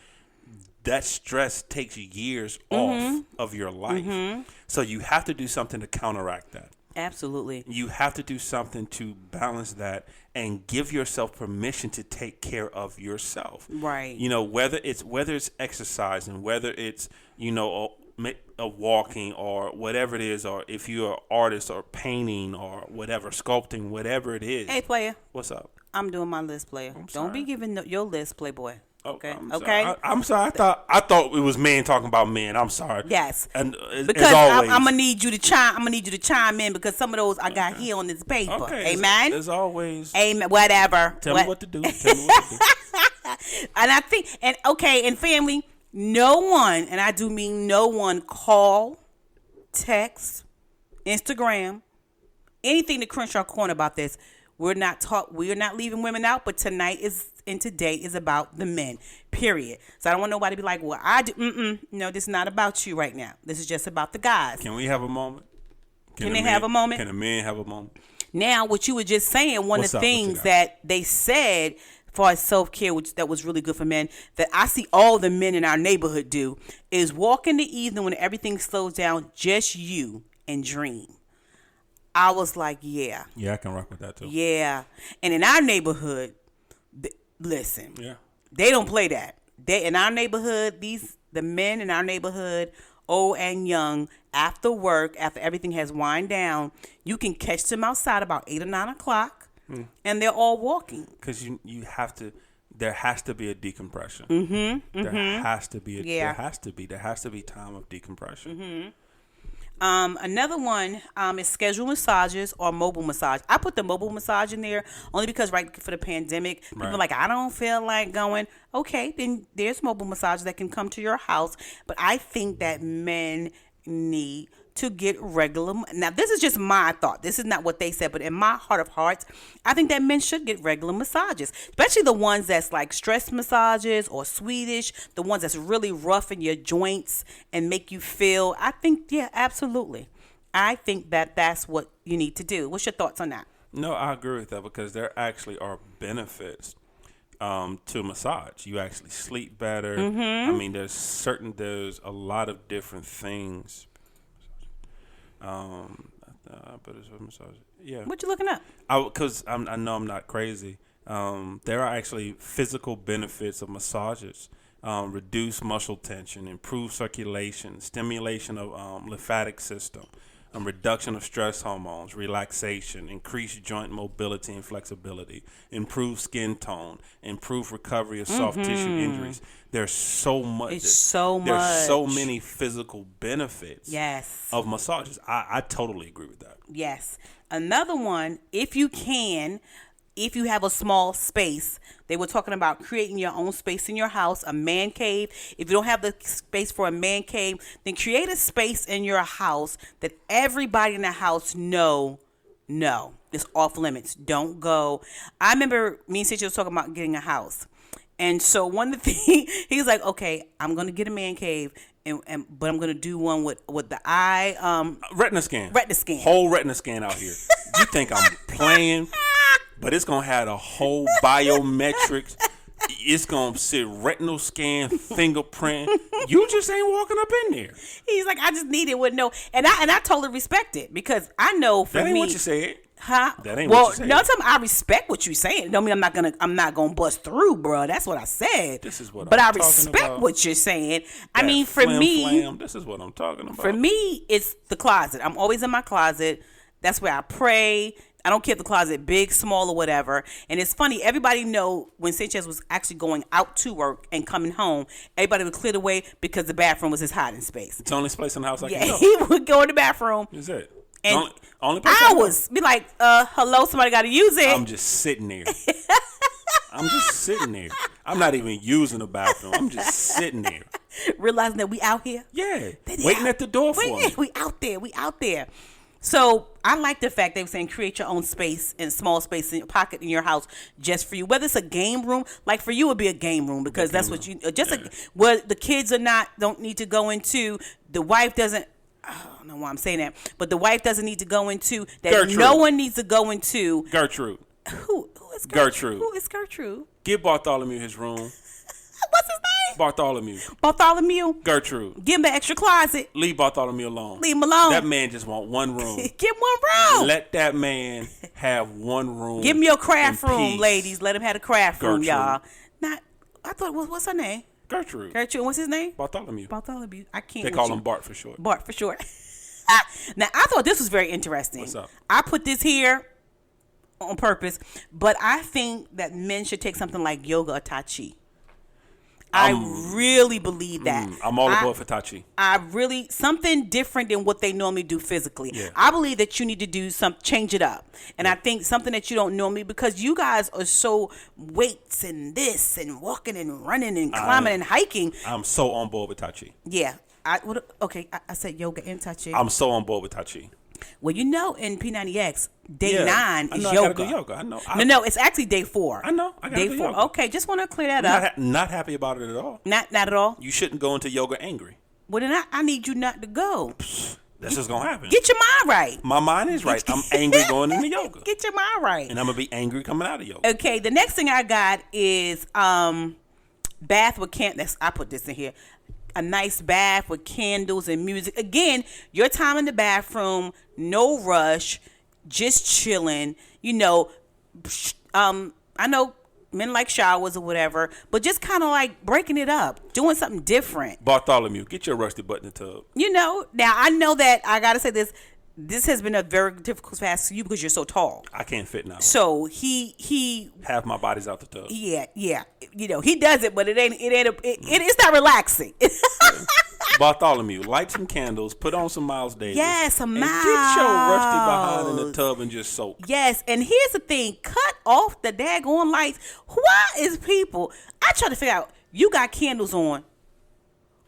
That stress takes years off of your life. So you have to do something to counteract that. Absolutely. You have to do something to balance that and give yourself permission to take care of yourself. Right. You know, whether it's exercising, whether it's, you know, a walking or whatever it is, or if you're an artist or painting or whatever, sculpting, whatever it is. Hey, player. What's up? I'm doing my list, player. Don't be giving your list, Playboy. Okay. I'm okay. Sorry. I'm sorry. I thought it was men talking about men. I'm sorry. Yes. And because as always, I'm gonna need you to chime. I'm gonna need you to chime in because some of those I got here on this paper. Okay. Amen. As always. Amen. Whatever. Tell me what to do. Tell me what to do. And I think, and family, no one, and I do mean no one, call, text, Instagram, anything to Crenshaw Corner about this. We're not leaving women out, but today is about the men, period. So I don't want nobody to be like, well, I do. No, this is not about you right now. This is just about the guys. Can we have a moment? Can they have a moment? Can a man have a moment? Now, what you were just saying, one of the things that they said for self-care, which that was really good for men, that I see all the men in our neighborhood do, is walk in the evening when everything slows down, just you, and dream. I was like, yeah. Yeah, I can rock with that too. Yeah. And in our neighborhood, listen. Yeah. They don't play that. In our neighborhood, the men in our neighborhood, old and young, after work, after everything has wind down, you can catch them outside about 8 or 9 o'clock, and they're all walking. Because you have to, there has to be a decompression. There has to be. Yeah. There has to be time of decompression. Another one is scheduled massages or mobile massage. I put the mobile massage in there only because right for the pandemic, people are like, I don't feel like going. Okay, then there's mobile massage that can come to your house. But I think that men need to get regular. Now, this is just my thought. This is not what they said, but in my heart of hearts, I think that men should get regular massages, especially the ones that's like stress massages or Swedish, the ones that's really rough in your joints and make you feel. I think, yeah, absolutely. I think that that's what you need to do. What's your thoughts on that? No, I agree with that because there actually are benefits to massage. You actually sleep better. I mean, there's a lot of different things. But it's a massage. Yeah. What you looking up? Because I know I'm not crazy. There are actually physical benefits of massages. Reduce muscle tension, improve circulation, stimulation of lymphatic system, reduction of stress hormones, relaxation, increase joint mobility and flexibility, improve skin tone, improve recovery of soft tissue injuries. There's so much. It's so much. There's so many physical benefits. Yes. Of massages. I totally agree with that. Yes. Another one, if you have a small space, they were talking about creating your own space in your house, a man cave. If you don't have the space for a man cave, then create a space in your house that everybody in the house no, it's off limits. Don't go. I remember me and Cynthia was talking about getting a house. And so one of the things, he was like, okay, I'm going to get a man cave, but I'm going to do one with the eye. Retina scan. Retina scan. Whole retina scan out here. You think I'm playing? But it's going to have a whole biometrics. It's going to sit retinal scan, fingerprint. You just ain't walking up in there. He's like, I just need it with no. And I totally respect it because I know for me. That ain't what you said. Huh? That ain't what you said. No, I respect what you saying. Don't mean I'm not gonna bust through, bro. That's what I said. This is what but I'm I talking respect about. what you're saying. That I mean, for me, flam, this is what I'm talking about. For me, it's the closet. I'm always in my closet. That's where I pray. I don't care if the closet big, small, or whatever. And it's funny. Everybody know when Sanchez was actually going out to work and coming home, everybody would clear the way because the bathroom was his hiding space. It's the only place in the house I can go. He would go in the bathroom. Is it? And only place hours. Be like, hello, somebody got to use it. I'm just sitting there. I'm just sitting there. I'm not even using the bathroom. I'm just sitting there. Realizing that we out here. Yeah. Waiting at the door for me. We out there. So I like the fact they were saying create your own space and small space in your pocket in your house just for you. Whether it's a game room, like for you, it would be a game room because that's what you where the kids don't need to go into. The wife doesn't. I don't know why I'm saying that, but the wife doesn't need to go into that. Gertrude. No one needs to go into. Gertrude. Who is Gertrude? Gertrude. Who is Gertrude? Give Bartholomew his room. What's his name? Bartholomew. Gertrude. Give him an extra closet. Leave Bartholomew alone. Leave him alone. That man just want one room. Get one room. Let that man have one room. Give him your craft in room, peace. ladies. Let him have a craft room, Gertrude. y'all. I thought, what's her name? Gertrude. What's his name? Bartholomew. I can't. They call him Bart for short. Bart for short. Now, I thought this was very interesting. What's up? I put this here on purpose, but I think that men should take something like yoga or Tai Chi. I really believe that. I'm all aboard for Tai Chi. Something different than what they normally do physically. Yeah. I believe that you need to do change it up. And I think something that you don't normally, because you guys are so weights and this and walking and running and climbing and hiking. I'm so on board with Tai Chi. Yeah. I said yoga and Tai Chi. I'm so on board with Tai Chi. Well, in P90X, day 9 I is know I yoga. gotta do yoga. I know. No, it's actually day 4. I know. I gotta day do 4. yoga. Okay, just want to clear that up. Not happy about it at all. Not at all. You shouldn't go into yoga angry. Well, then I need you not to go. That's just gonna happen. Get your mind right. My mind is right. I'm angry going into yoga. Get your mind right. And I'm gonna be angry coming out of yoga. Okay, the next thing I got is bath with I put this in here. A nice bath with candles and music. Again, your time in the bathroom, no rush, just chilling. I know men like showers or whatever, but just kind of like breaking it up, doing something different. Bartholomew, get your rusty butt in the tub. Now I know that I gotta say this. this has been a very difficult task for you because you're so tall. I can't fit now. So he Half my body's out the tub. yeah. You know, he does it, but it's not relaxing. Bartholomew, light some candles, put on some Miles Davis. Yes, and Miles. get your rusty behind in the tub and just soak. Yes, and here's the thing: cut off the daggone lights. Why is people? I try to figure out. You got candles on,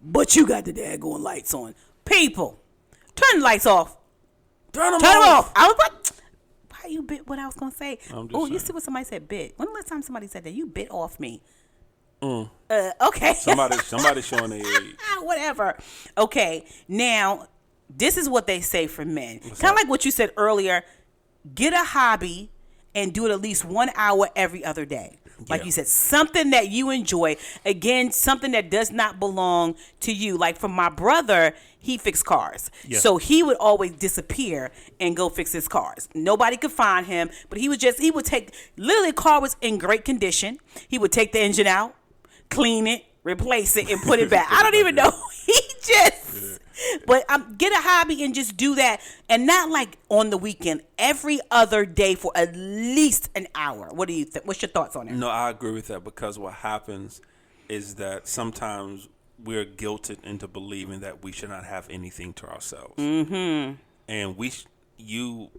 but you got the daggone lights on. People, turn the lights off. Turn them off. I was like, why you bit what I was gonna say? I'm just Oh, you saying. see what somebody said? Bit. When the last time somebody said that? You bit off me. Okay. Somebody showing their age. Whatever. Okay. Now, this is what they say for men. Kind of like what you said earlier. Get a hobby and do it at least 1 hour every other day. Like Yeah. you said, something that you enjoy. Again, something that does not belong to you. Like for my brother, he fixed cars. Yeah. So he would always disappear and go fix his cars. Nobody could find him, but he would take, literally, the car was in great condition. He would take the engine out, clean it, replace it, and put it back. I don't even know. He just, but get a hobby and just do that. And not like on the weekend, every other day for at least an hour. What do you think? What's your thoughts on it? No, I agree with that because what happens is that sometimes we're guilted into believing that we should not have anything to ourselves. Mm-hmm. And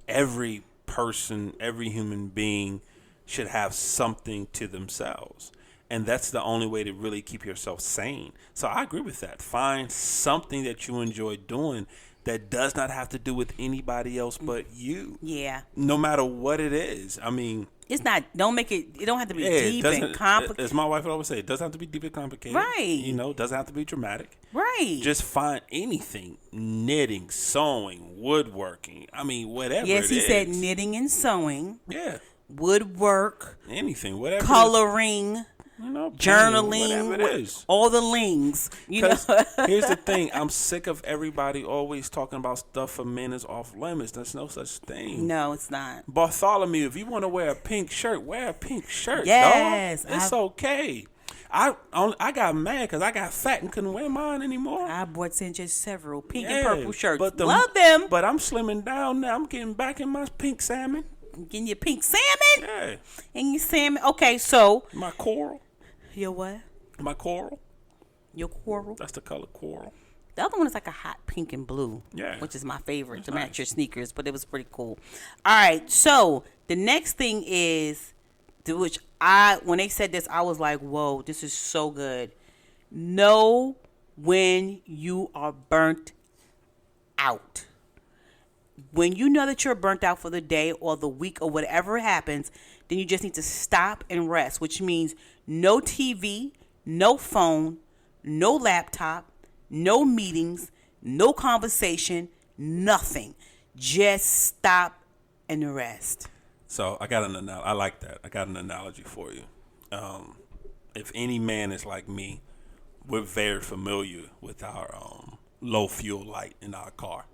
every person, every human being should have something to themselves. And that's the only way to really keep yourself sane. So I agree with that. Find something that you enjoy doing that does not have to do with anybody else but you. Yeah. No matter what it is. I mean, it's not, it don't have to be deep and complicated. As my wife would always say, it doesn't have to be deep and complicated. Right. You know, it doesn't have to be dramatic. Right. Just find anything. Knitting, sewing, woodworking. I mean, whatever Yes, he it said is. knitting and sewing. Yeah. Woodwork. Anything, whatever. Coloring. You know, Journaling, whatever it is. all the lings. You know, Here's the thing: I'm sick of everybody always talking about stuff for men is off limits. There's no such thing. No, it's not. Bartholomew, if you want to wear a pink shirt, wear a pink shirt. Yes, dog. It's okay. I got mad because I got fat and couldn't wear mine anymore. I bought Sanchez several pink and purple shirts. But Love them. But I'm slimming down now. I'm getting back in my pink salmon. Getting your pink salmon. Yeah. And your salmon. Okay, so My coral. your what? My coral. Your coral. That's the color coral. The other one is like a hot pink and blue. Yeah. Which is my favorite to That's match nice. your sneakers, but it was pretty cool. All right, so the next thing is, when they said this, I was like, whoa, this is so good. Know when you are burnt out. When you know that you're burnt out for the day or the week or whatever happens, then you just need to stop and rest, which means no TV, no phone, no laptop, no meetings, no conversation, nothing. Just stop and rest. So I got I like that. I got an analogy for you. If any man is like me, we're very familiar with our low fuel light in our car.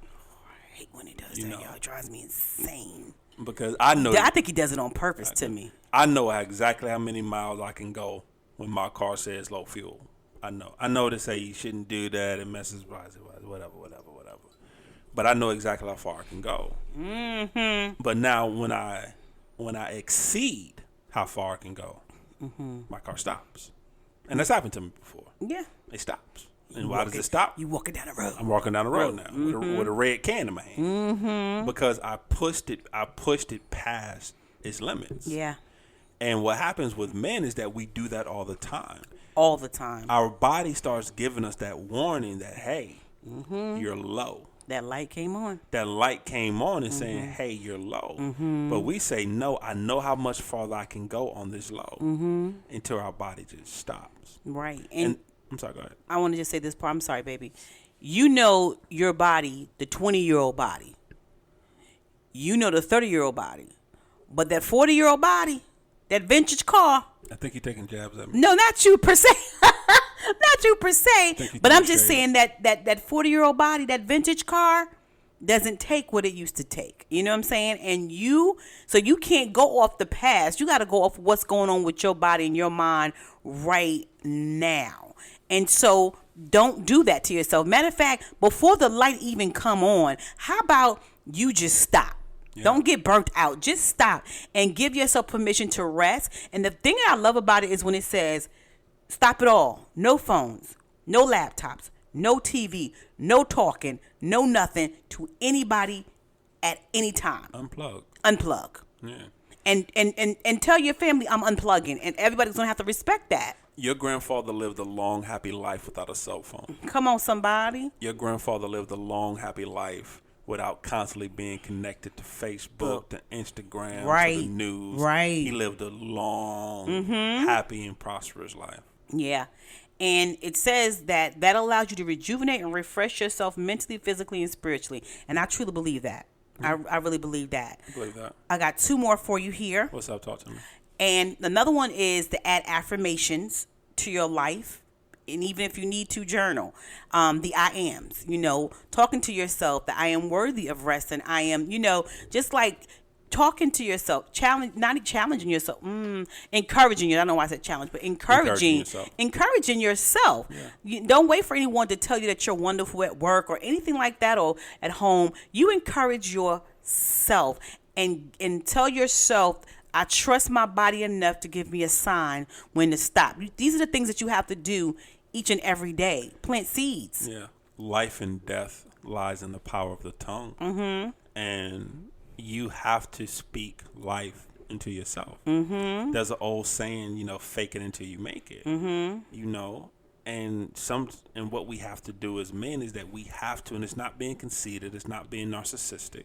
I hate when he does You that, know. y'all. It drives me insane. Because I know I think he does it on purpose to me. I know exactly how many miles I can go when my car says low fuel. I know they say you shouldn't do that. It messes whatever. But I know exactly how far I can go. Mm-hmm. But now when I exceed how far I can go, my car stops. And that's happened to me before. Yeah. It stops. And why does it stop? You walking down the road. I'm walking down the road now with a red can in my hand because I pushed it past its limits. Yeah. And what happens with men is that we do that all the time. All the time. Our body starts giving us that warning that, hey, you're low. That light came on. That light came on and saying, hey, you're low. But we say, no, I know how much farther I can go on this low until our body just stops. Right. And I'm sorry, go ahead. I want to just say this part. I'm sorry, baby. You know your body, the 20-year-old body. You know the 30-year-old body. But that 40-year-old body, that vintage car. I think you're taking jabs at me. No, not you per se. Not you per se. But I'm just shade. saying that 40-year-old body, that vintage car, doesn't take what it used to take. You know what I'm saying? And so you can't go off the past. You got to go off what's going on with your body and your mind right now. And so Don't do that to yourself. Matter of fact, before the light even come on, how about you just stop? Yeah. Don't get burnt out. Just stop and give yourself permission to rest. And the thing that I love about it is when it says, stop it all. No phones, no laptops, no TV, no talking, no nothing to anybody at any time. Unplug. Yeah. And tell your family I'm unplugging, and everybody's gonna have to respect that. Your grandfather lived a long, happy life without a cell phone. Come on, somebody. Your grandfather lived a long, happy life without constantly being connected to Facebook, to Instagram, to the news. Right. He lived a long, happy, and prosperous life. Yeah. And it says that allows you to rejuvenate and refresh yourself mentally, physically, and spiritually. And I truly believe that. I really believe that. I believe that. I got 2 more for you here. What's up? Talk to me. And another one is to add affirmations to your life. And even if you need to journal, the I ams, talking to yourself that I am worthy of rest, and I am, just like talking to yourself, not challenging yourself, encouraging you. I don't know why I said challenge, but encouraging yourself. Yeah. You don't wait for anyone to tell you that you're wonderful at work or anything like that, or at home. You encourage yourself and tell yourself, I trust my body enough to give me a sign when to stop. These are the things that you have to do each and every day. Plant seeds. Yeah. Life and death lies in the power of the tongue. Mm-hmm. And you have to speak life into yourself. Mm-hmm. There's an old saying, fake it until you make it. Mm-hmm. And what we have to do as men is that we have to, and it's not being conceited, it's not being narcissistic.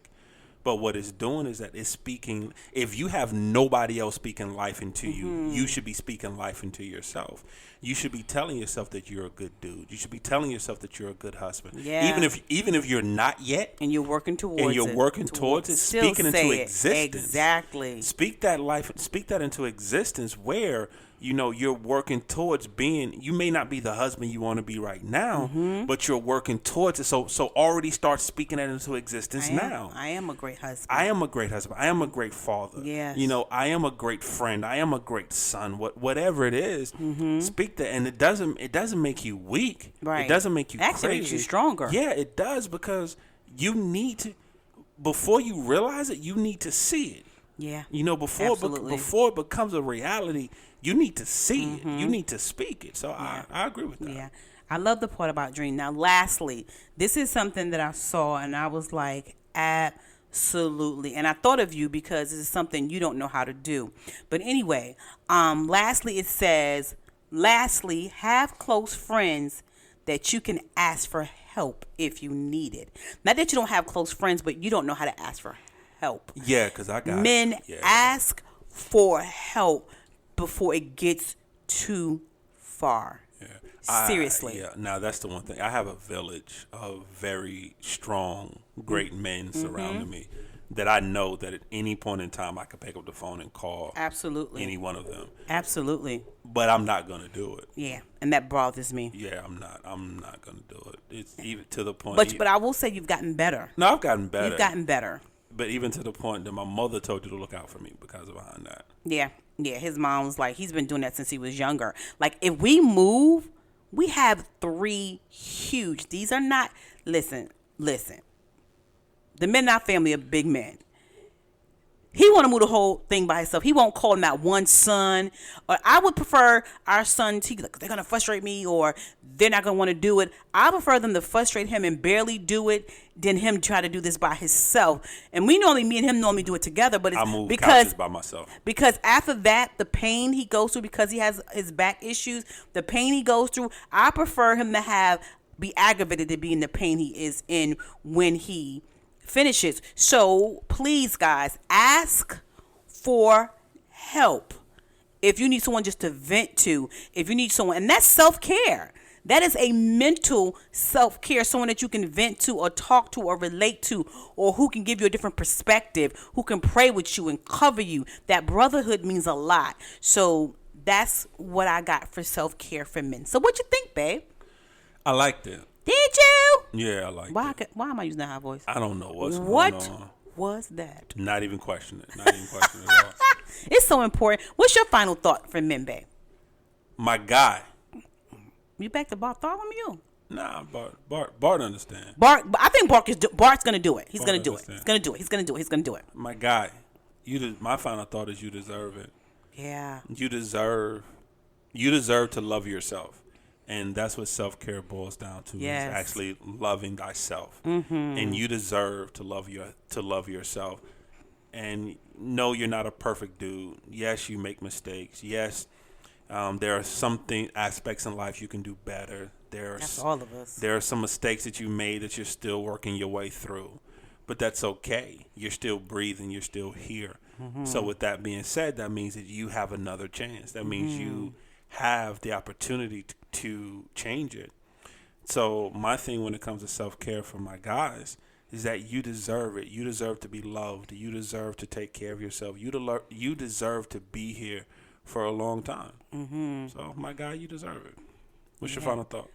But what it's doing is that it's speaking. If you have nobody else speaking life into you, you should be speaking life into yourself. You should be telling yourself that you're a good dude. You should be telling yourself that you're a good husband. Yeah. Even if you're not yet, and you're working towards it, speaking into existence. Exactly. Speak that life. Speak that into existence where you're working towards being. You may not be the husband you want to be right now, but you're working towards it. So already start speaking that into existence now. I am a great husband. I am a great husband. I am a great father. Yes. I am a great friend. I am a great son. Whatever it is, speak that, and it doesn't make you weak. Right. It doesn't make you actually crazy. Makes you stronger. Yeah, it does, because you need to. Before you realize it, you need to see it. Yeah. Before it becomes a reality, you need to see it. You need to speak it. So I agree with that. Yeah. I love the part about dream. Now, lastly, this is something that I saw and I was like, absolutely. And I thought of you because this is something you don't know how to do. But anyway, lastly, it says, have close friends that you can ask for help if you need it. Not that you don't have close friends, but you don't know how to ask for help. Yeah, because I got men ask for help before it gets too far. Yeah. Seriously. Now that's the one thing. I have a village of very strong, great men surrounding me that I know that at any point in time I could pick up the phone and call absolutely any one of them. Absolutely. But I'm not going to do it. Yeah, and that bothers me. Yeah, I'm not going to do it. It's even to the point. But I will say you've gotten better. No, I've gotten better. You've gotten better. But even to the point that my mother told you to look out for me because of behind that. Yeah. Yeah, his mom was like, he's been doing that since he was younger. Like, if we move, we have 3 huge. These are not, listen. The men in our family are big men. He want to move the whole thing by himself. He won't call him out one son. Or I would prefer our son to, they're going to frustrate me or they're not going to want to do it. I prefer them to frustrate him and barely do it than him try to do this by himself. And me and him normally do it together. But it's I move couches by myself. Because after that, the pain he goes through because he has his back issues, the pain he goes through, I prefer him to be aggravated to be in the pain he is in when he finishes. So please, guys, ask for help if you need someone just to vent to, if you need someone, and that's self-care. That is a mental self-care, someone that you can vent to or talk to or relate to, or who can give you a different perspective, who can pray with you and cover you. That brotherhood means a lot. So that's what I got for self-care for men. So what you think, babe? I liked it. Did you? Yeah, I liked it. Why am I using that high voice? I don't know what's going on. What was that? Not even question it. Not even question it at all. It's so important. What's your final thought for men, babe? My guy You back to Bartholomew? Nah, Bart understand. I think Bart's gonna do it. He's Bart gonna do it. understand. He's gonna do it. He's gonna do it. He's gonna do it. My guy, my final thought is you deserve it. Yeah. You deserve to love yourself. And that's what self-care boils down to, Yes. is actually loving thyself. Mm-hmm. And you deserve to love yourself. And no, you're not a perfect dude. Yes, you make mistakes. Yes, there are some aspects in life you can do better. That's all of us. There are some mistakes that you made that you're still working your way through. But that's okay. You're still breathing. You're still here. Mm-hmm. So with that being said, that means that you have another chance. That means you have the opportunity to change it. So my thing when it comes to self-care for my guys is that you deserve it. You deserve to be loved. You deserve to take care of yourself. You deserve to be here for a long time. Mm-hmm. So my guy, you deserve it. What's your final thought?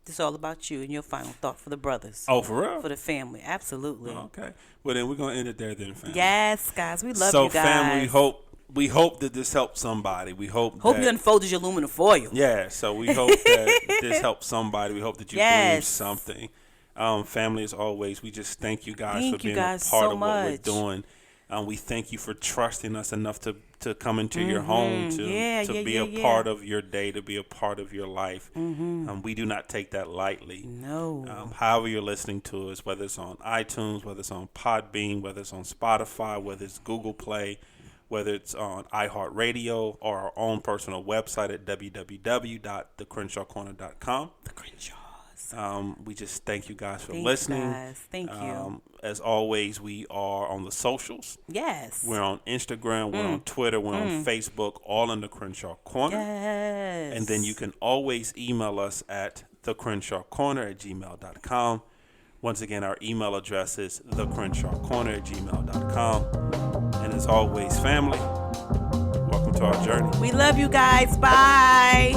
It's all about you and your final thought for the brothers. Oh, for real? For the family. Absolutely. Okay. Well, then we're going to end it there then, family. Yes, guys. We love so, you guys. family, we hope that this helps somebody. We hope you that, unfolded your aluminum foil. Yeah, so we hope that this helps somebody. We hope that you believe something. Family, as always, we just thank you guys for being a part of what we're doing. We thank you for trusting us enough to come into your home, to be a part of your day, to be a part of your life. We do not take that lightly. No. However you're listening to us, whether it's on iTunes, whether it's on Podbean, whether it's on Spotify, whether it's Google Play, whether it's on iHeartRadio or our own personal website at www.thecrenshawcorner.com. The Crenshaws. We just thank you guys for listening. You guys. Thank you. As always, we are on the socials. Yes. We're on Instagram. We're on Twitter. We're on Facebook, all in the Crenshaw Corner. Yes. And then you can always email us at thecrenshawcorner@gmail.com. Once again, our email address is thecrenshawcorner@gmail.com. And as always, family, welcome to our journey. We love you guys. Bye.